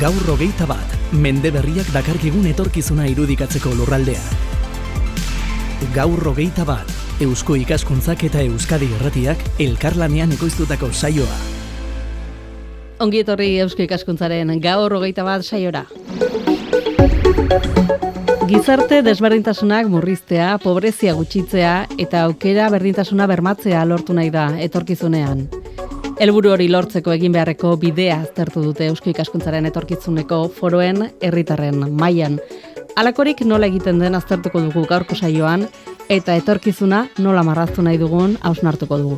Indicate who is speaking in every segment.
Speaker 1: Gaur 21, mende berriak dakarkigun etorkizuna irudikatzeko lurraldea. Gaur 21, Eusko Ikaskuntzak eta Euskadi Irratiak elkarlanean ekoiztutako saioa.
Speaker 2: Ongi etorri Eusko Ikaskuntzaren Gaur 21 saiora. Gizarte desberdintasunak murriztea, pobrezia gutxitzea eta aukera berdintasuna bermatzea lortu nahi da etorkizunean. Helburu hori lortzeko egin beharreko bidea aztertu dute Eusko Ikaskuntzaren etorkizuneko foroen herritarren mailan. Halakorik nola egiten den aztertuko dugu gaurko saioan eta etorkizuna nola marraztu nahi dugun hausnartuko dugu.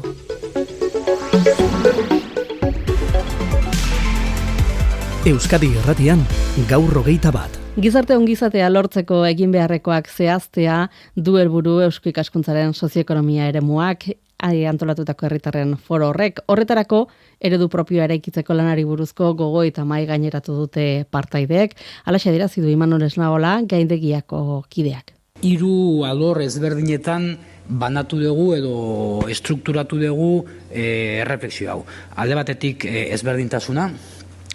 Speaker 1: Euskadi Irratian, Gaur 21.
Speaker 2: Gizarte ongizatea lortzeko egin beharrekoak zehaztea du helburu Eusko Ikaskuntzaren sozioekonomia eremuak antolatutako herritarren foro horrek. Horretarako, eredu propioa eraikitzeko lanari buruzko gogo eta mahai gaineratu dute partaideek. Halaxe adierazi du Imanol Esnaola, gaindegiako kideak.
Speaker 3: 3 alor ezberdinetan banatu dugu edo estrukturatu dugu erreflexio hau. Alde batetik ezberdintasuna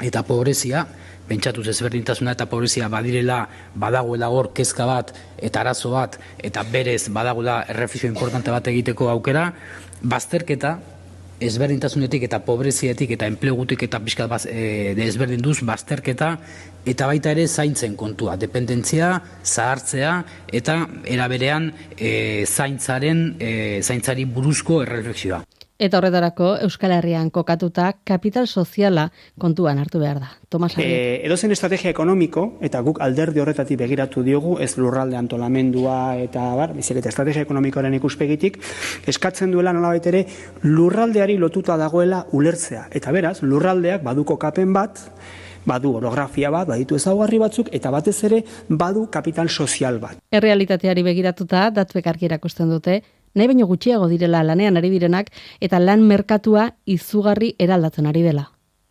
Speaker 3: eta pobrezia, pentsatuz ezberdintasuna eta pobrezia badagoela hor kezka bat eta arazo bat eta berez badagoela erreflexio importante bat egiteko aukera, bazterketa ezberdintasunetik eta pobreziatik eta enplegutik eta pixkat ezberdinduz bazterketa eta baita ere zaintzen kontua, dependentzia, zahartzea eta eraberean zaintzari buruzko erreflexioa.
Speaker 2: Eta horretarako Euskal Herrian kokatuta kapital soziala kontuan hartu behar da. Tomas Ariek.
Speaker 4: Edozen estrategia ekonomiko, eta guk alderdi horretatik begiratu diogu, ez lurralde antolamendua eta bizik eta estrategia ekonomikoaren ikuspegitik, eskatzen duela nolabait ere lurraldeari lotuta dagoela ulertzea. Eta beraz, lurraldeak badu kokapen bat, badu orografia bat, baditu ezaugarri batzuk, eta batez ere badu kapital sozial bat.
Speaker 2: Errealitateari begiratuta, datuek argi erakusten dute, nahi baino gutxiago direla lanean ari direnak eta lan merkatua izugarri eraldatzen ari dela.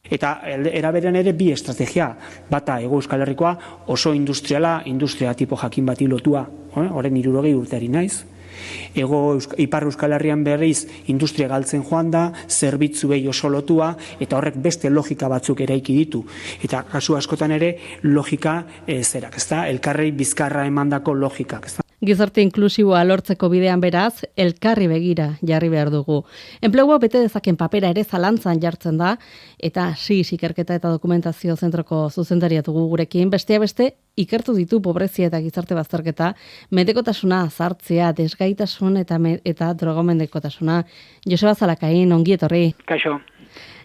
Speaker 4: Eta eraberean ere bi estrategia, bata Hego Euskal Herrikoa oso industriala, industria tipo jakin bati lotua, horren 60 urteari naiz. Ipar Euskal Herrian berriz industria galtzen joan da, zerbitzuei oso lotua, eta horrek beste logika batzuk eraiki ditu. Eta kasu askotan ere logika zerak, ezta? Elkarrei bizkarra emandako logikak, ezta?
Speaker 2: Gizarte inklusiboa lortzeko bidean beraz, elkarri begira jarri behar dugu. Enplegua bete dezaken papera ere zalantzan jartzen da, eta ikerketa eta dokumentazio zentroko zuzendaria dugu gurekin, besteak beste, ikertu ditu pobrezia eta gizarte bazterketa, mendekotasuna, zartzea, desgaitasun eta drogomendekotasuna. Joseba Zalakain, ongi etorri.
Speaker 5: Kaixo.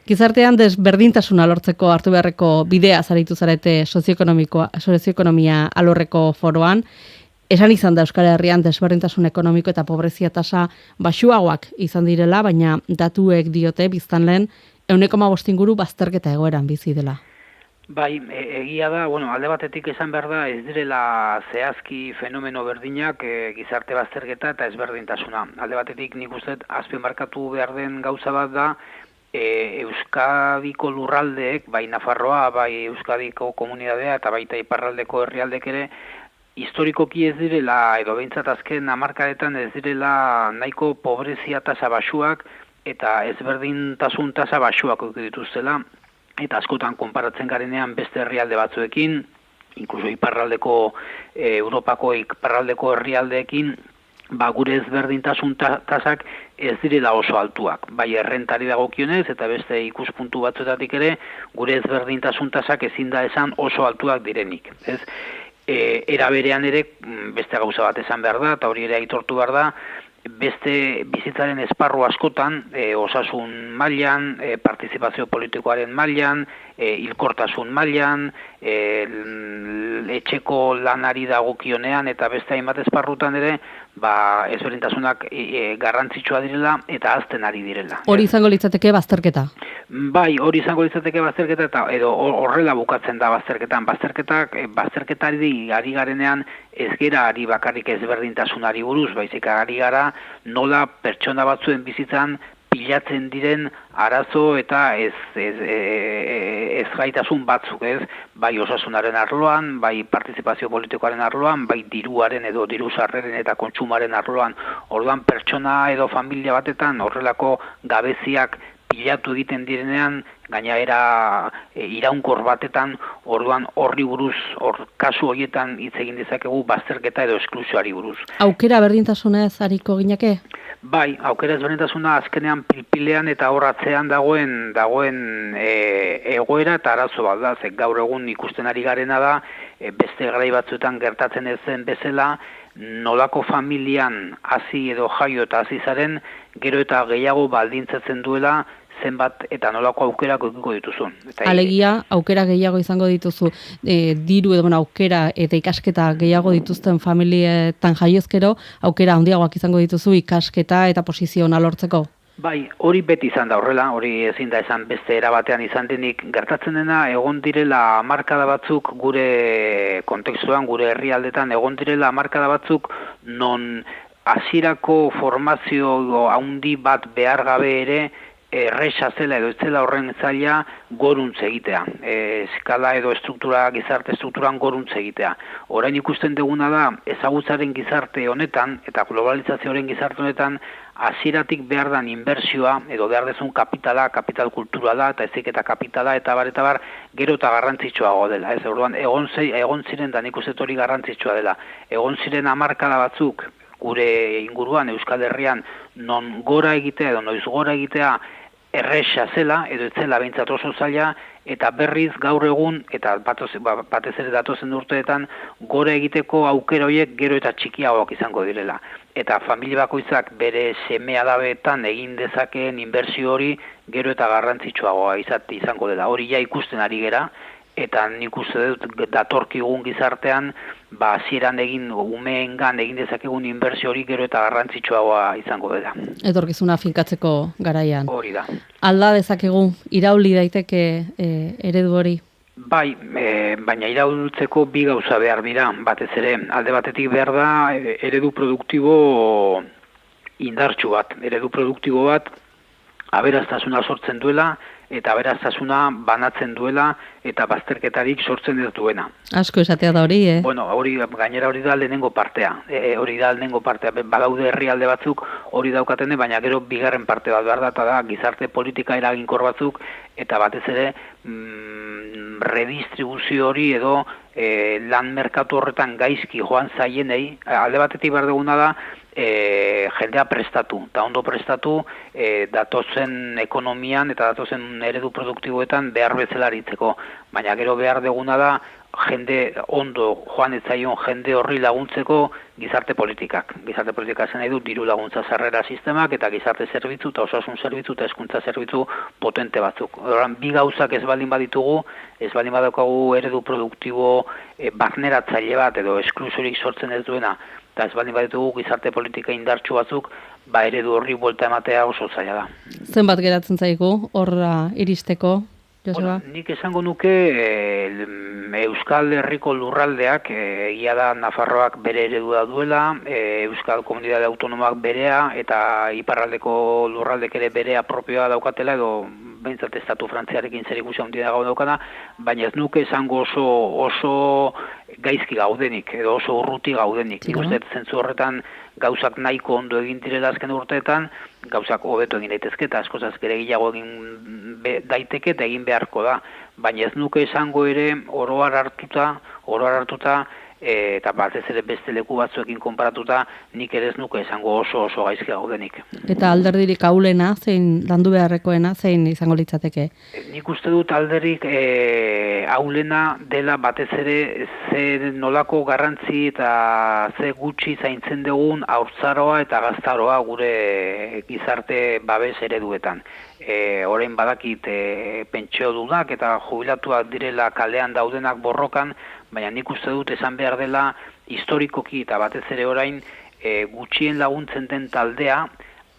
Speaker 2: Gizartean desberdintasuna lortzeko hartu beharreko bidea zaritu zarete sozioekonomia alorreko foroan. Esan izan da Euskal Herrian desberdintasun ekonomiko eta pobrezia tasa baxuagoak izan direla, baina datuek diote biztanleen 1,5 inguru bazterketa egoeran bizi dela.
Speaker 5: Bai, egia da, alde batetik esan behar da ez direla zehazki fenomeno berdinak gizarte bazterketa eta ezberdintasuna. Alde batetik nik uste azpimarkatu behar den gauza bat da Euskadiko lurraldeek, bai Nafarroa, bai Euskadiko komunidadea eta baita iparraldeko herrialdek ere historikoki ez direla, edo behintzat azken hamarkadetan ez direla nahiko pobrezia tasa baxuak eta ezberdintasun tasa baxuak dituztela, eta askotan konparatzen garenean beste herrialde batzuekin, inkluso iparraldeko, Europako iparraldeko herrialdeekin, gure ezberdintasun tasak ez direla oso altuak. Bai errentari dagokionez eta beste ikuspuntu batzuetatik ere, gure ezberdintasun tasak ezin da esan oso altuak direnik. Eraberean ere beste gauza bat esan behar da, eta hori ere aitortu behar da, beste bizitzaren esparru askotan, osasun mailan, partizipazio politikoaren mailan, hilkortasun mailan, etxeko lanari dagokionean eta beste hainbat esparrutan ere, ezberdintasunak garrantzitsua direla eta hazten ari direla.
Speaker 2: Hori izango litzateke bazterketa?
Speaker 5: Bai, hori izango litzateke bazterketa eta edo horrela bukatzen da bazterketan. Bazterketari ari garenean ez gera ari bakarrik ezberdintasunari buruz, baizik ari gara nola pertsona batzuen bizitzan pilatzen diren arazo eta ez gaitasun batzuk, bai osasunaren arloan, bai partizipazio politikoaren arloan, bai diruaren edo diru sarreren eta kontsumaren arloan. Orduan pertsona edo familia batetan horrelako gabeziak pilatu egiten direnean, gainera iraunkor batetan, orduan horri buruz, kasu horietan hitz egin dezakegu bazterketa edo esklusioari buruz.
Speaker 2: Aukera berdintasunez ariko ginake?
Speaker 5: Bai, aukera ezberdintasuna azkenean pilpilean eta horratzean dagoen egoera eta arazo bat da, gaur egun ikusten ari garena da, beste garai batzuetan gertatzen ez zen bezala, nolako familian hasi edo jaio eta hasi zaren, gero eta gehiago baldintzatzen duela, zenbat eta nolako aukerak edukiko dituzun.
Speaker 2: Alegia, aukera gehiago izango dituzu, diru edo aukera eta ikasketa gehiago dituzten familietan jaiozkero, aukera handiagoak izango dituzu ikasketa eta posizio ona lortzeko.
Speaker 5: Bai, hori beti izan da horrela, hori ezin da esan beste erabatean izan denik, gertatzen dena egon direla hamarkada batzuk gure kontekstuan, gure herrialdetan egon direla hamarkada batzuk non hasierako formazio handi bat behar gabe ere erresa zela edo ez zela horren zaila goruntz egitea. Eskala edo gizarte strukturan goruntz egitea. Orain ikusten duguna da, ezagutzaren gizarte honetan eta globalizazioaren gizarte honetan hasieratik behar dan inbertsioa edo behar dezun kapitala, kapital kulturala eta eziketa kapitala eta bar, gero eta garrantzitsuago dela. Ez, orduan, egon ziren da nik uste hori garrantzitsua dela. Egon ziren hamarkada batzuk gure inguruan, Euskal Herrian, non gora egitea edo noiz gora egitea erresa zela, edo ez zela behintzat oso zaila, eta berriz gaur egun, eta batez ere datozen urteetan, gora egiteko aukera horiek gero eta txikiagoak izango direla. Eta familia bakoitzak bere seme-alabeetan egin dezakeen inbertsio hori gero eta garrantzitsuagoa izango dela. Hori ja ikusten ari gera, eta nik uste dut datorkigun gizartean, hasieran umeengan egin dezakegun inbertsio hori gero eta garrantzitsuagoa izango dela.
Speaker 2: Etorkizuna finkatzeko garaian.
Speaker 5: Hori da.
Speaker 2: Alda dezakegu, irauli daiteke eredu hori?
Speaker 5: Bai, baina iraultzeko bi gauza behar dira, batez ere, alde batetik behar da eredu produktibo indartsu bat. Eredu produktibo bat aberastasuna sortzen duela, eta aberastasuna banatzen duela eta bazterketarik sortzen ez duena.
Speaker 2: Asko esatea da hori,
Speaker 5: Bueno, gainera hori da lehenengo partea. Badaude herrialde batzuk hori daukatene, baina gero bigarren parte bat behar da, eta da gizarte politika eraginkor batzuk, eta batez ere redistribuzio hori edo lan merkatu horretan gaizki joan zaienei, alde batetik behar duguna da, jendea prestatu, eta ondo prestatu datozen ekonomian eta datozen eredu produktiboetan behar bezala aritzeko, baina gero behar duguna da jende ondo joan ez zaion jende horri laguntzeko gizarte politikak. Gizarte politika zen nahi du diru laguntza sarrera sistemak eta gizarte zerbitzu eta osasun zerbitzu eta hezkuntza zerbitzu potente batzuk. Oran, bi gauzak ez baldin baditugu, ez baldin badaukagu eredu produktibo barneratzaile bat edo esklusiorik sortzen ez duena, eta ez baldin baditugu gizarte politika indartsu batzuk, eredu horri buelta ematea oso zaila da.
Speaker 2: Zenbat geratzen zaigu horra iristeko, Joseba?
Speaker 5: Bueno, nik esango nuke Euskal Herriko lurraldeak, egia da Nafarroak bere eredua duela, Euskal Komunitate Autonomoak berea, eta iparraldeko lurraldek ere berea propioa daukatela, edo behintzat estatu frantziarekin zerikusia handia daukana, baina ez nuke esango oso gaizki gaudenik, edo oso urruti gaudenik. Nik uste zentzu horretan gauzak nahiko ondo egin direla azken urteetan, gauzak hobeto egin daitezke eta askozaz ere gehiago egin daiteke eta egin beharko da. Baina ez nuke esango ere oroar hartuta, eta batez ere beste leku batzuekin konparatuta, nik ere ez nuke esango oso gaizki gaudenik.
Speaker 2: Eta alderdirik ahulena, zein landu beharrekoena, zein izango litzateke?
Speaker 5: Nik uste dut alderdik ahulena dela batez ere ze nolako garrantzi eta ze gutxi zaintzen dugun haurtzaroa eta gaztaroa gure gizarte babes ereduetan. Orain badakit pentsio dudak eta jubilatuak direla kalean daudenak borrokan, baina nik uste dut esan behar dela historikoki eta batez ere orain gutxien laguntzen den taldea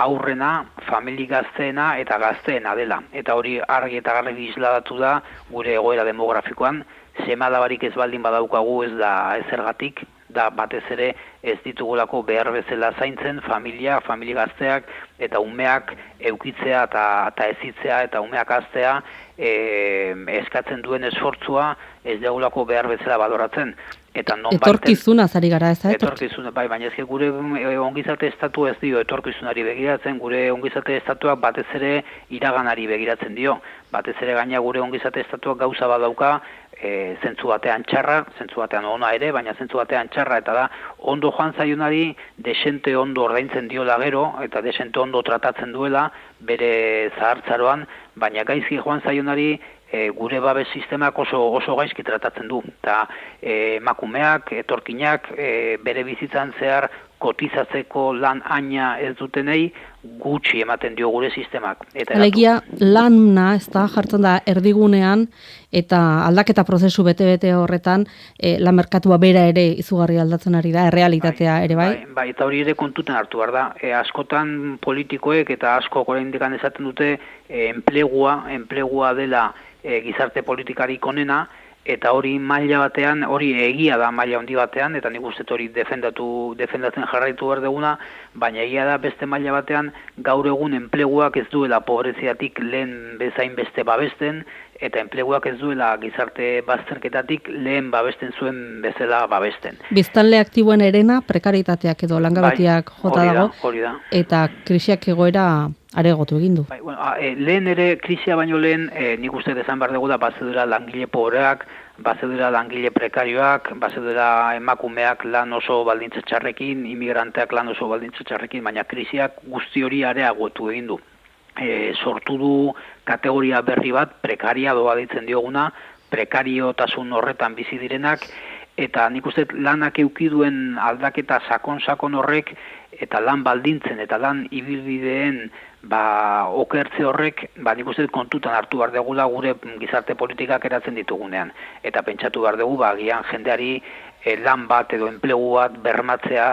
Speaker 5: aurrena, famili gazteena eta gazteena dela. Eta hori argi eta garbi isladatu da gure egoera demografikoan, seme-alabarik ez baldin badaukagu ez da ezergatik, da batez ere ez ditugulako behar bezala zaintzen familia gazteak eta umeak eukitzea eta ezitzea eta umeak haztea eskatzen duen esfortzua ez dugulako behar bezala baloratzen. Eta
Speaker 2: etorkizuna zari gara, ez da?
Speaker 5: Etorkizuna, bai, baina ez gure ongizate estatu ez dio etorkizunari begiratzen, gure ongizate estatuak batez ere iraganari begiratzen dio. Batez ere gaina gure ongizate estatuak gauza badauka, zentzu batean txarra, zentzu batean ona ere, baina zentzu batean txarra, eta da, ondo joan zaionari, desente ondo ordaintzen diola gero, eta desente ondo tratatzen duela, bere zahartzaroan, baina gaizki joan zaionari, gure babes sistemak oso gaizki tratatzen du. Eta emakumeak, etorkinak, bere bizitzan zehar kotizatzeko lan aina ez dutenei gutxi ematen dio gure sistemak.
Speaker 2: Alegia, lana ez da jartzen da erdigunean eta aldaketa prozesu bete-bete horretan lan merkatua bera ere izugarri aldatzen ari da, errealitatea ere bai?
Speaker 5: Bai, eta hori ere kontuten hartu behar da. Askotan politikoek eta asko oraindik esaten dute enplegua dela gizarte politikarik onena, eta hori maila batean, hori egia da maila handi batean, eta nik uste hori defendatzen jarraitu behar duguna, baina egia da beste maila batean gaur egun enpleguak ez duela pobreziatik lehen bezain beste babesten, eta enpleguak ez duela gizarte bazterketatik lehen babesten zuen bezala babesten.
Speaker 2: Biztanle aktiboen erena prekaritateak edo langabetiak jota dago,
Speaker 5: hori da.
Speaker 2: Eta krisiak egoera aregotu egin du.
Speaker 5: Lehen ere, krisia baino lehen, nik uste esan behar dugu da, bazedura langile pobreak, bazedura langile prekarioak, bazedura emakumeak lan oso baldintza txarrekin, imigranteak lan oso baldintza txarrekin, baina krisiak guzti hori areagotu egin du. Sortu du kategoria berri bat, prekaria doa ditzen dioguna, prekariotasun horretan bizi direnak, eta nik uste lanak eukiduen aldaketa sakon horrek, eta lan baldintzen eta lan ibilbideen okertze horrek, nik uste kontutan hartu behar degula gure gizarte politikak eratzen ditugunean. Eta pentsatu behar dugu, gian jendeari lan bat edo enplegu bat bermatzea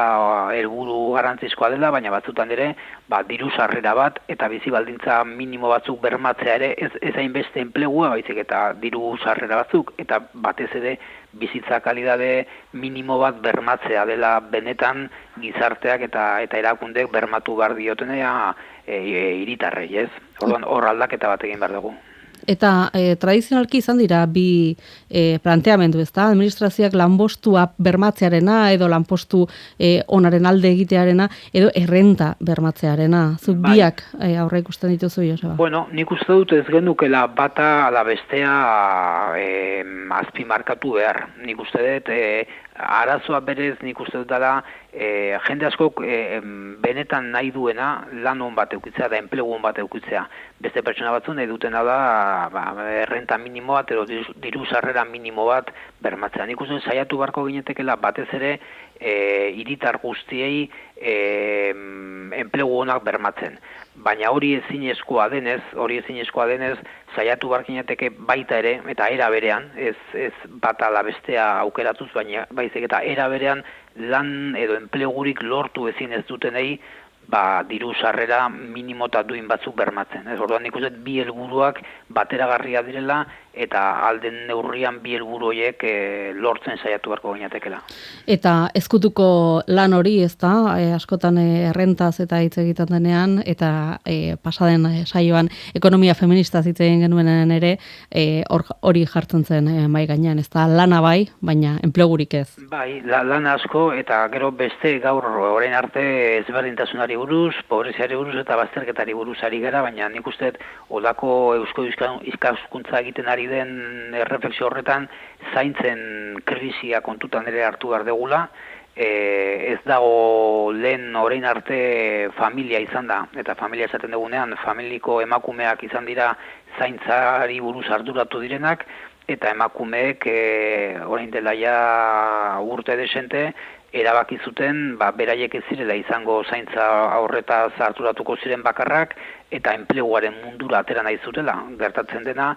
Speaker 5: helburu garrantzizkoa dela, baina batzutan ere, diru sarrera bat eta bizi baldintza minimo batzuk bermatzea ere, ez hainbeste enplegua, baizik eta diru sarrera batzuk, eta batez ere bizitza kalidade minimo bat bermatzea dela benetan gizarteak eta erakundek bermatu behar diotenea hiritarrei, ez? Orduan hor aldaketa bat egin behar dugu.
Speaker 2: Eta tradizionalki izan dira bi planteamendu, ezta? Administrazioak lanpostua bermatzearena edo lanpostu onaren alde egitearena edo errenta bermatzearena. Zuk biak aurre ikusten dituzu, Joseba?
Speaker 5: Bueno, nik uste dut ez genukela bata ala bestea azpimarkatu behar. Nik uste dut arazoa berez nik uste dut dela jende askok benetan nahi duena lan on bat eukitzea da enplegu on bat eukitzea. Beste pertsona batzu nahi dutena da errenta minimo bat edo diru sarrera minimo bat bermatzea. Nik uste saiatu beharko ginetekela batez ere hiritar guztiei enplegu onak bermatzen. Baina hori ezinezkoa denez, saiatu barkinateke baita ere, eta era berean, ez bata ala bestea aukeratuz, baina baizik eta era berean lan edo enplegurik lortu ezin ez dutenei, diru sarrera minimo eta duin batzuk bermatzen. Orduan nik uste bi helburuak bateragarria direla eta alden neurrian bi helburu horiek lortzen saiatu beharko ginatekela.
Speaker 2: Eta ezkutuko lan hori, ezta, askotan errentaz eta hitz egiten denean, eta pasaden saioan ekonomia feminista hitz egin genuenean ere, hori jartzen zen mai gainean, ezta, lana bai, baina enplegurik ez.
Speaker 5: Bai, lana asko eta gero beste gaur orain arte ezberdintasunari buruz, pobreziari buruz eta bazterketari buruz ari gara, baina nik uste olako eusko ikaskuntza egiten ari den erreflexio horretan zaintzen krisia kontutan ere hartu behar degula. Ez dago lehen orain arte familia izan da, eta familia esaten dugunean, familiko emakumeak izan dira zaintzari buruz arduratu direnak, eta emakumeek orain dela ja urte desente, erabaki zuten, beraiek ez zirela izango zaintza aurretaz arduratuko ziren bakarrak, eta enpleguaren mundura atera nahi zutela. Gertatzen dena,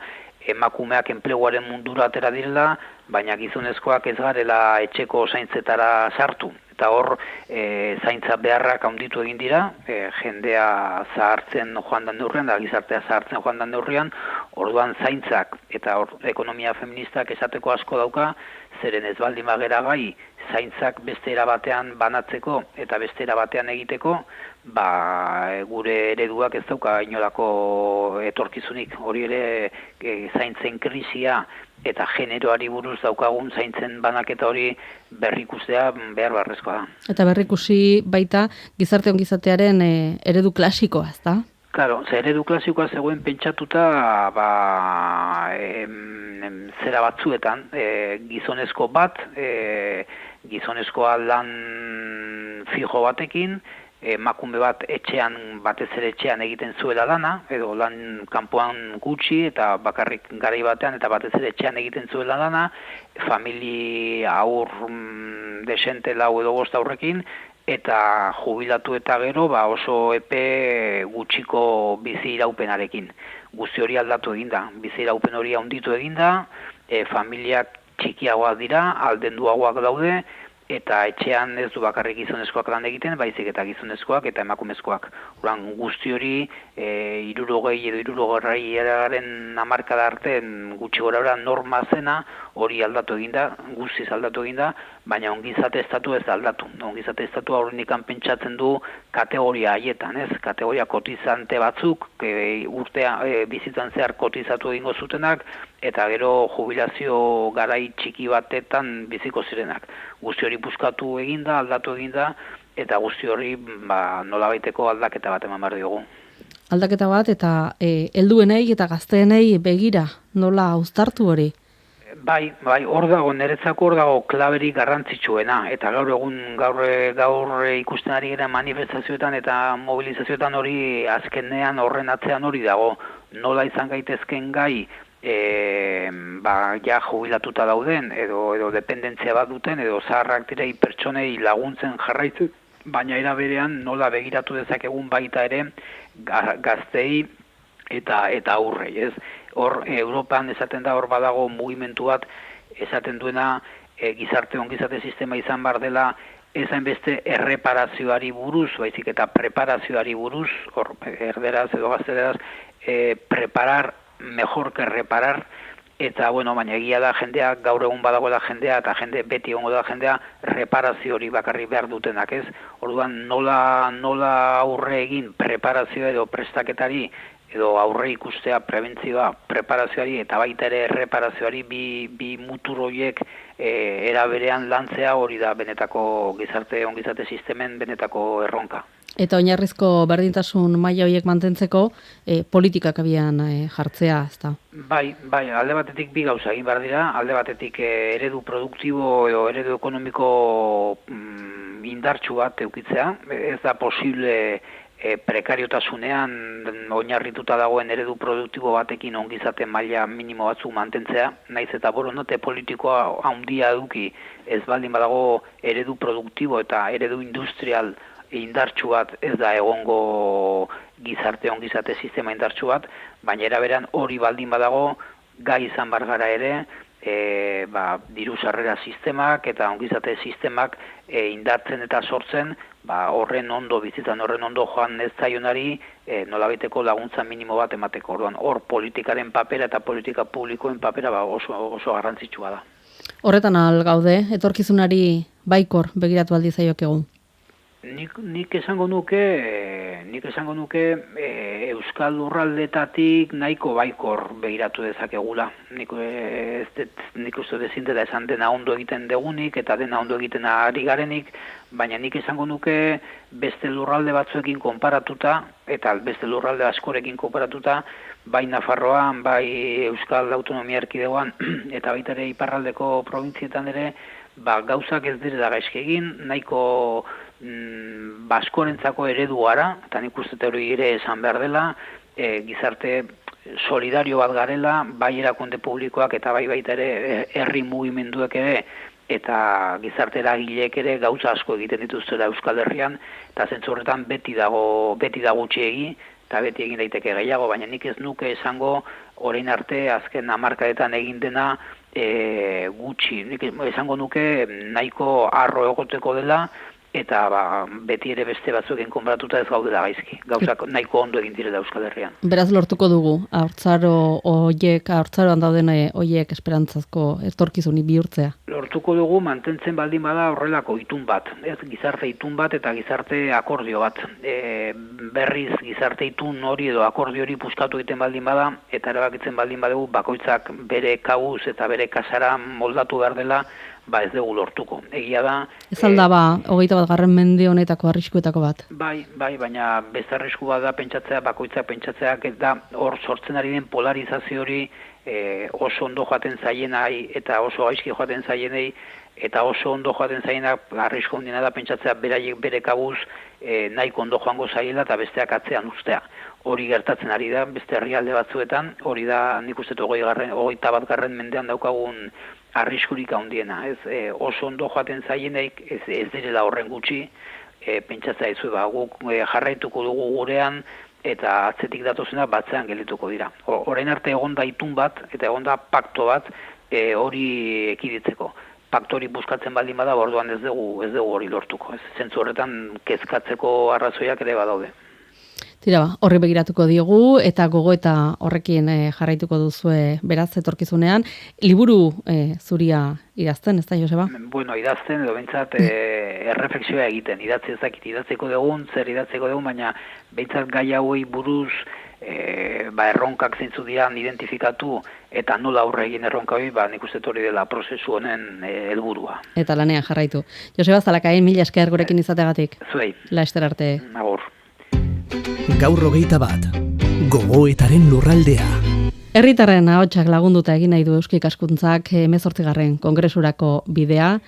Speaker 5: emakumeak enpleguaren mundura atera direla, baina gizonezkoak ez garela etxeko zaintzetara sartu. Eta hor, zaintza beharrak handitu egin dira, jendea zahartzen joan den neurrian, da gizartea zahartzen joan den neurrian, orduan zaintzak eta ekonomia feministak esateko asko dauka, zeren ez baldin bagera gai zaintzak beste era batean banatzeko eta beste era batean egiteko, gure ereduak ez dauka inolako etorkizunik. Hori ere zaintzen krisia eta generoari buruz daukagun zaintzen banaketa hori berrikustea behar-beharrezkoa da.
Speaker 2: Eta berrikusi baita gizarte ongizatearen eredu klasikoa, ezta?
Speaker 5: Claro, eredu klasikoa zegoen pentsatuta zera batzuetan, gizonezko bat, gizonezkoa lan fijo batekin, emakume bat etxean, batez ere etxean egiten zuela lana, edo lan kanpoan gutxi eta bakarrik garai batean eta batez ere etxean egiten zuela lana, familia aur desente lau edo bost aurrekin, eta jubilatu eta gero oso epe gutxiko bizi iraupenarekin. Guzti hori aldatu eginda, bizi iraupen hori handitu eginda, familiak txikiagoak dira, aldenduagoak daude, eta etxean ez du bakarrik gizonezkoak lan egiten, baizik eta gizonezkoak eta emakumezkoak. Oran guzti hori 60 edo 60 hamarkada arte gutxi gorabehera norma zena hori aldatu eginda, guztiz aldatu eginda, baina ongizate estatu ez aldatu. Ongizate estatua horrenik pentsatzen du kategoria haietan, ez? Kategoria kotizante batzuk, bizitzan zehar kotizatu egingo zutenak, eta gero jubilazio garai txiki batetan biziko zirenak. Guzti hori puskatu eginda, aldatu eginda, eta guzti hori nolabaiteko aldaketa bat eman behar diogu.
Speaker 2: Aldaketa bat eta helduenei eta gazteenei begira, nola uztartu hori?
Speaker 5: Bai, hor dago, niretzako hor dago klaberik garrantzitsuena, eta gaur ikusten ari gara manifestazioetan eta mobilizazioetan hori azkenean horren atzean hori dago. Nola izan gaitezken gai, ja jubilatuta dauden, edo dependentzia bat duten, edo zaharrak direi pertsonei laguntzen jarraitzen, baina era berean nola begiratu dezakegun baita ere gaztei eta aurrei, ez? Hor, Europan esaten da hor badago mugimendu bat esaten duena gizarte ongizate sistema izan bar dela ez hainbeste erreparazioari buruz, baizik eta preparazioari buruz, hor erderaz edo gazteleraz, preparar mejor que reparar, eta baina egia da jendea, gaur egun badagoela jendea, eta jende beti egongo da jendea, reparazio hori bakarrik behar dutenak, ez? Orduan nola aurre egin preparazioa edo prestaketari, edo aurre ikustea prebentzioa, preparazioari eta baita ere erreparazioari bi mutur horiek era berean lantzea hori da benetako ongizate sistemen benetako erronka.
Speaker 2: Eta oinarrizko berdintasun maila horiek mantentzeko politikak abian jartzea, ezta? Bai,
Speaker 5: alde batetik bi gauza egin behar dira, alde batetik eredu produktibo edo eredu ekonomiko indartsu bat eukitzea, ez da posible prekariotasunean oinarrituta dagoen eredu produktibo batekin ongizate maila minimo batzuk mantentzea, naiz eta borondate politikoa handia eduki ez baldin badago eredu produktibo eta eredu industrial indartsu bat ez da egongo gizarte ongizate sistema indartsu bat, baina eraberan hori baldin badago gai izan bar gara ere diru sarrera sistemak eta ongizate sistemak indartzen eta sortzen horren ondo bizitzan, horren ondo joan ez zaionari nolabaiteko laguntza minimo bat emateko. Orduan hor politikaren papera eta politika publikoen papera oso garrantzitsua da.
Speaker 2: Horretan al gaude, etorkizunari baikor begiratu aldi zaiokegu?
Speaker 5: Nik esango nuke Euskal Lurraldetatik nahiko baikor begiratu dezakegula. Nik uste dezin dela esan dena ondo egiten degunik eta dena ondo egiten ari garenik, baina nik esango nuke beste lurralde batzuekin konparatuta eta beste lurralde askorekin konparatuta, bai Nafarroan, bai Euskal Autonomia Erkidegoan eta baita ere iparraldeko probintzietan ere, gauzak ez direla gaizki egin, nahiko baskorentzako eredu gara, eta nik uste hori ere esan behar dela, gizarte solidario bat garela, bai erakunde publikoak eta bai baita ere herri mugimenduek ere, eta gizarte eragileek ere gauza asko egiten dituztela Euskal Herrian, eta zentzu horretan beti dago gutxiegi, eta beti egin daiteke gehiago, baina nik ez nuke esango orain arte azken hamarkadetan egin dena gutxi. Nik esango nuke nahiko harro egoteko dela, eta beti ere beste batzuekin konparatuta ez gaudela gaizki. Gauzak nahiko ondo egin direla Euskal Herrian.
Speaker 2: Beraz lortuko dugu, haurtzaroan dauden horiek esperantzazko etorkizuni bihurtzea.
Speaker 5: Lortuko dugu mantentzen baldin bada horrelako itun bat, gizarte itun bat eta gizarte akordio bat. Berriz gizarte itun hori edo akordio hori puskatu egiten baldin bada, eta erabakitzen baldin badugu bakoitzak bere kabuz eta bere kasara moldatu behar dela, ez dugu lortuko. Egia da...
Speaker 2: Ez alda 21. mende honetako arriskuetako bat?
Speaker 5: Bai, baina beste arrisku bat da pentsatzea, bakoitzak pentsatzeak ez da hor sortzen ari den polarizazio hori oso ondo joaten zaienai eta oso gaizki joaten zaienei eta oso ondo joaten zaiena arrisku handiena da pentsatzea beraiek bere kabuz nahiko ondo joango zaiela eta besteak atzean ustea. Hori gertatzen ari da beste herrialde batzuetan, hori da nik uste 21. mendean daukagun arriskurik handiena, oso ondo joaten zaienek ez direla horren gutxi, pentsatzea izu guk jarraituko dugu gurean eta atzetik datozena batzean gelituko dira. Orain arte egon da itun bat eta egon da pakto bat hori ekiditzeko. Pakto hori buskatzen baldin bada, orduan ez dugu hori lortuko. Zentzu horretan kezkatzeko arrazoiak ere badaude.
Speaker 2: Tira, horri begiratuko diogu eta gogoeta horrekin jarraituko duzue beraz etorkizunean. Liburu zuria idazten, ez da, Joseba?
Speaker 5: Bueno, idazten edo behintzat erreflexioa egiten. Idatzi ezakit idatzeko dugun, zer idatzeko dugun, baina behintzat gai hauei buruz erronkak zeintzu dian identifikatu eta nola aurre egin erronka hori, nik uste hori dela prozesu honen helburua.
Speaker 2: Eta lanean jarraitu. Joseba Zalakain, mila esker gurekin izategatik.
Speaker 5: Zuei.
Speaker 2: Laster arte.
Speaker 5: Agur.
Speaker 1: Gaur 21. Gogoetaren lurraldea.
Speaker 2: Herritarren ahotsak lagunduta egin nahi du Eusko Ikaskuntzak 18. Kongresurako bidea.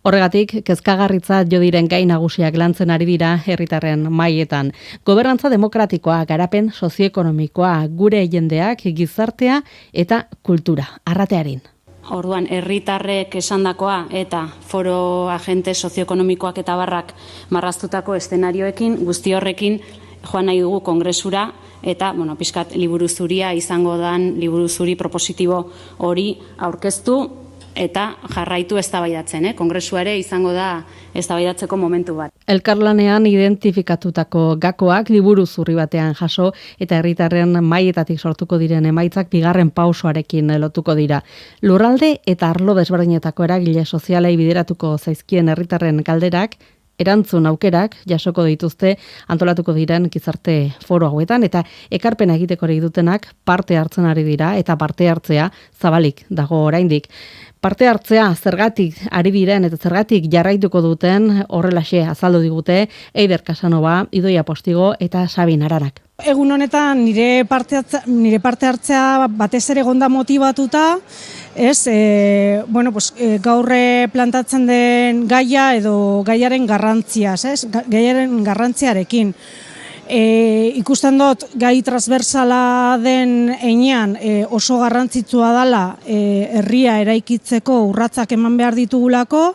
Speaker 2: Horregatik, kezkagarritzat jo diren gai nagusiak lantzen ari dira herritarren mailetan. Gobernantza demokratikoa, garapen sozioekonomikoa, gure jendeak, gizartea eta kultura. Arratearin.
Speaker 6: Orduan, herritarrek esandakoa eta foro agente sozioekonomikoak eta barrak marraztutako eszenarioekin, guzti horrekin joan nahi dugu kongresura eta, pixkat liburu zuria izango dan liburu zuri propositibo hori aurkeztu eta jarraitu eztabaidatzen, Kongresua ere izango da eztabaidatzeko momentu bat.
Speaker 2: Elkarlanean identifikatutako gakoak liburu zurri batean jaso eta herritarren maietatik sortuko diren emaitzak bigarren pausoarekin lotuko dira. Lurralde eta arlo desberdinetako eragile sozialei bideratuko zaizkien herritarren galderak, erantzun aukerak jasoko dituzte antolatuko diren gizarte foro hauetan eta ekarpena egiteko ere dutenak parte hartzen ari dira eta parte hartzea zabalik dago oraindik. Parte hartzea zergatik ari diren eta zergatik jarraituko duten horrelaxe azaldu digute Eider Casanova, Idoia Postigo eta Sabin Ararak.
Speaker 7: Egun honetan nire parte hartzea batez ere egonda motibatuta, gaur plantatzen den gaia edo gaiaren garrantziaz, gaiaren garrantziarekin. Ikusten dut gai transversala den heinean oso garrantzitsua dela herria eraikitzeko urratsak eman behar ditugulako,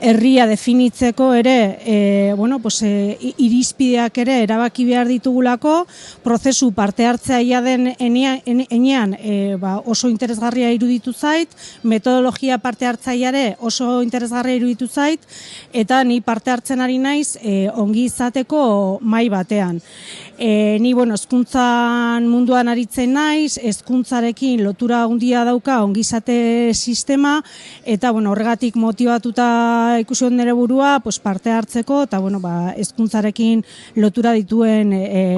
Speaker 7: herria definitzeko ere irizpideak ere erabaki behar ditugulako, prozesu parte hartzailea den heinean oso interesgarria iruditu zait, metodologia parte hartzaileare oso interesgarria iruditu zait, eta ni parte hartzen ari naiz ongi izateko mahai batean. Ni hezkuntzan munduan aritzen naiz, hezkuntzarekin lotura handia dauka ongizate sistema eta horregatik motibatuta ikusi dut nire burua parte hartzeko eta hezkuntzarekin lotura dituen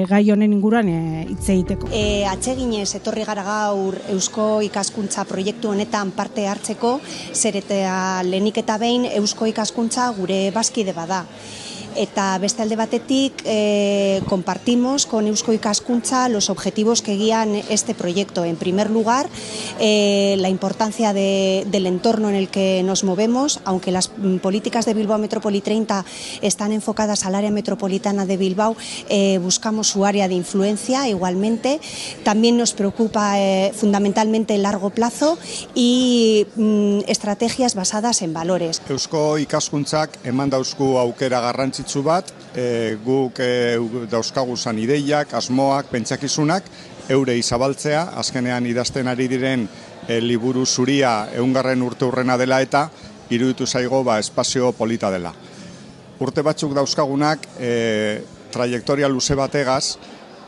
Speaker 7: gai honen inguruan hitz egiteko.
Speaker 8: Atseginez etorri gara gaur Eusko Ikaskuntza proiektu honetan parte hartzeko, zer eta lehenik eta behin Eusko Ikaskuntza gure bazkide bada. Eta beste alde batetik compartimos con Eusko Ikaskuntza los objetivos que guían este proyecto. En primer lugar, la importancia del entorno en el que nos movemos, aunque las políticas de Bilbao Metrópoli 30 están enfocadas al área metropolitana de Bilbao, buscamos su área de influencia igualmente. También nos preocupa fundamentalmente el largo plazo y estrategias basadas en valores.
Speaker 9: Eusko Ikaskuntzak eman dauzku aukera garrantzitsu bat, guk dauzkaguzan ideiak, asmoak, pentsakizunak, eurei zabaltzea, azkenean idazten ari diren liburu zuria 100. urte urrena dela eta iruditu zaigo espazio polita dela. urte batzuk dauzkagunak trajektoria luze bategaz,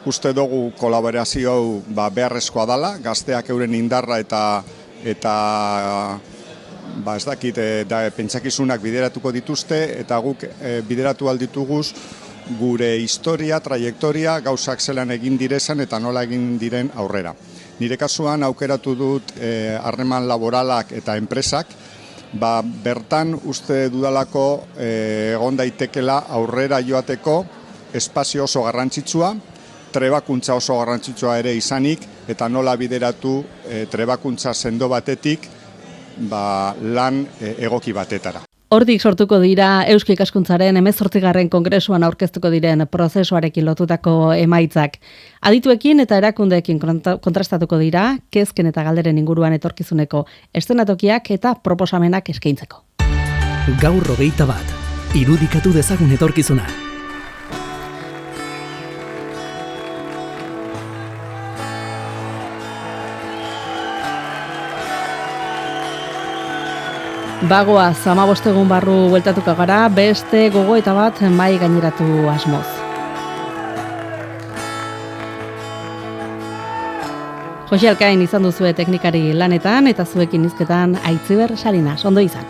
Speaker 9: uste dugu kolaborazio hau beharrezkoa dela, gazteak euren indarra eta ez dakit, pentsakizunak bideratuko dituzte, eta guk bideratu aldituguz gure historia, trajektoria, gauzak zelan egin direzan eta nola egin diren aurrera. Nire kasuan aukeratu dut harreman laboralak eta enpresak, bertan uste dudalako egon daitekela aurrera joateko espazio oso garrantzitsua, trebakuntza oso garrantzitsua ere izanik, eta nola bideratu trebakuntza sendo batetik lan egoki batetara.
Speaker 2: Hortik sortuko dira Eusko Ikaskuntzaren 18. Kongresuan aurkeztuko diren prozesuarekin lotutako emaitzak. Adituekin eta erakundeekin kontrastatuko dira, kezken eta galderen inguruan etorkizuneko eszenatokiak eta proposamenak eskaintzeko.
Speaker 1: Gaur 21, irudikatu dezagun etorkizuna.
Speaker 2: Bagoa, 15 egun barru bueltatuko gara, beste gogoeta bat mai gaineratu asmoz. Jose Alkain izan duzue teknikari lanetan eta zuekin hizketan Aitziber Salinas, ondo izan.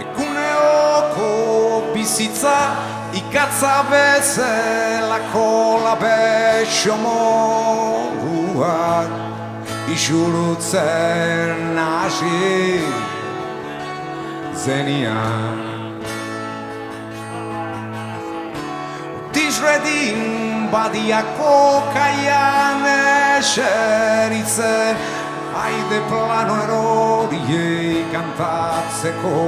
Speaker 10: Eguneoko bizitza ikatza bezalako labexo moruak isurutzen hasi zenian. Tizredin badiako kaian eseritzen, haide plano eroriei kantatzeko.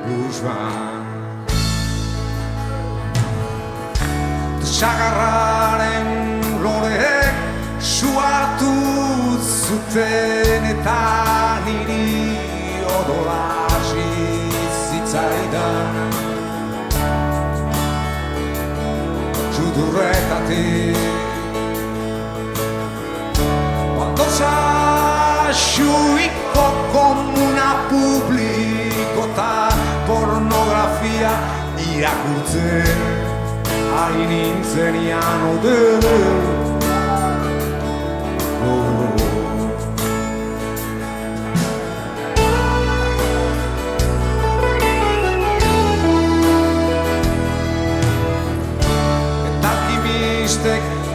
Speaker 10: Bluesban Sagarraren loreek suartu zuten eta niri odolasi zitzaidan sudurretatik Baldosa xuiko komuna publikotan pornografia irakurtzen ari nintzenian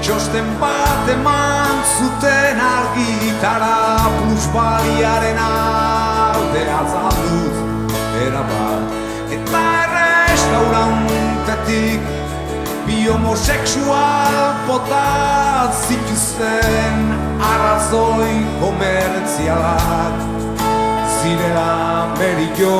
Speaker 10: txosten bat eman zuten argitara plusbaliaren alde azalduz erabat eta errestaurantetik bi homosexual bota zituzten arrazoi komertzialak zirela merillo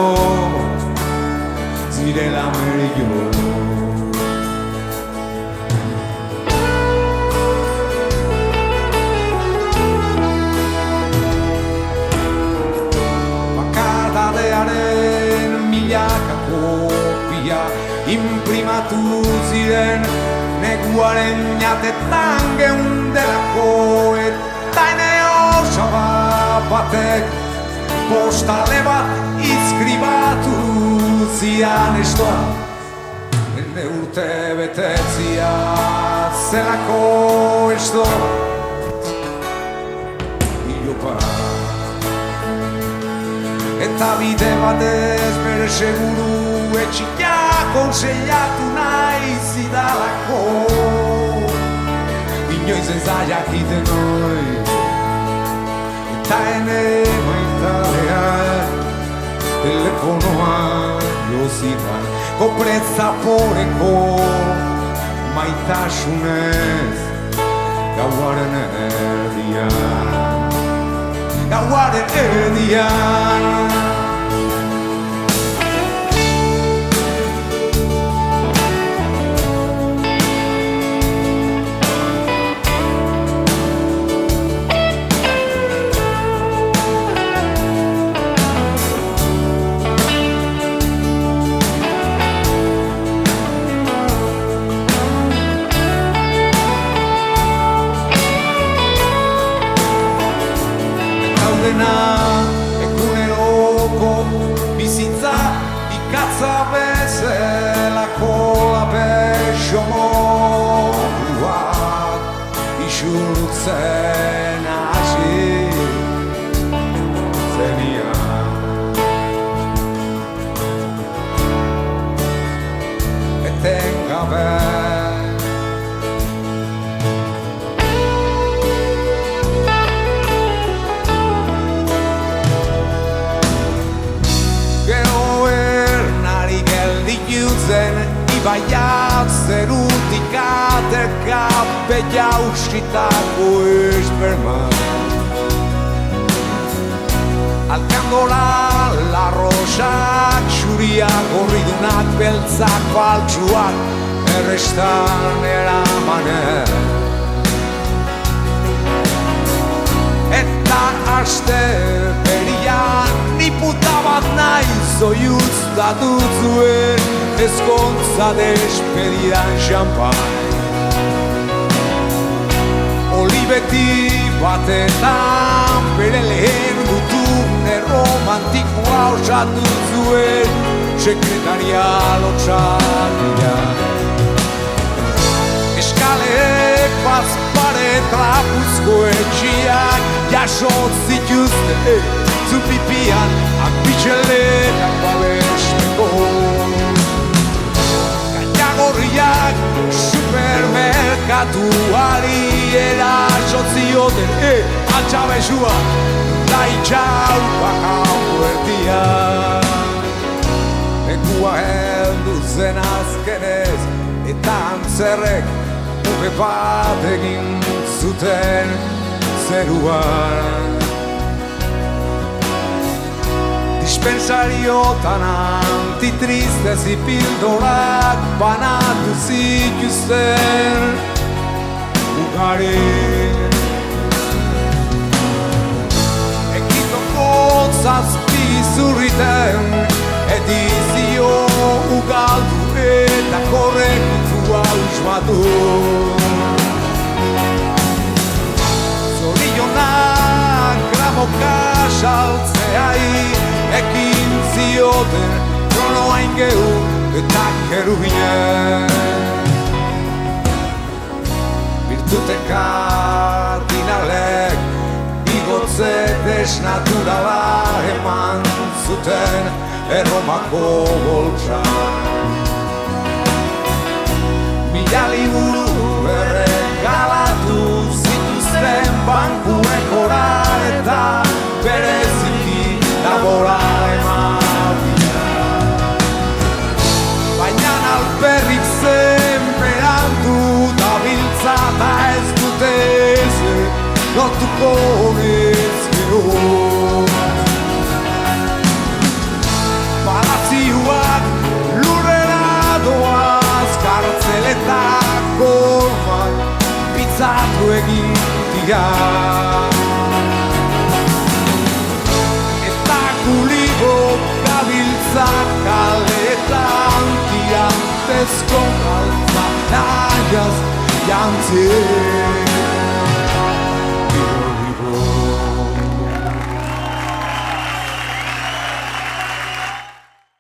Speaker 10: milaka kopia imprimatu ziren neguaren jatetan geundelako eta ene osaba batek postale bat izkribatu zian estoa ene urte betetzia zelako estoa iopa eta bide batez bere seguru etxia konseiatu nahi zidalako inoiz ez da jakiten hoi eta ene maitaleak telefonoa lozidan koprezzaporeko maitasunez gauaren erdian gauaren erdian eguneroko katza bezelako labexo moduak isurtzen hasi zenian. Etengabe ibaiat zerutik aterka bellausitako esperman. Alkandola larrosak txuriak gorridunak beltzak faltsuak errestan eramanen. Eta aste berian niputa bat nahi zoiuztatu zuen ezkontza despedidan xampan. Olibeti batetan bere lehen gutune romantikoa osatu zuen sekretaria lotxatia. Eskaleek bazpare trapuzko etxiak jasot zituzte zupipian apitxelenak babesteko. Gainagorriak supermerkatuari erasotzioten altxabesua da itxaupak hauertiak. Ekua heldu zen azkenez eta antzerrek muge bat egin zuten zeruan. Dispensariotan antitristezi pildorak banatu zituzten ugari. Ekitoko zazpi zurriten edizio ugaldu eta korrektua usmatu. Zorionak gramoka saltzeai ekin zioten kronoain gehu eta kerubinen. Virtute kardinalek igotze desnaturala eman zuten Erromako boltsan. Mila liburu erregalatu zituzten bankuekora eta bereziki labora ematia. Baina alperrik zen berandu dabiltza eta ez dute ezer lotuko ezkero. Palazioak lurrera doaz kartzeletako orman pizzatu egin dira. Eta gulibo gabiltzak kaletan tirantezko galtza nahiaz jantzien.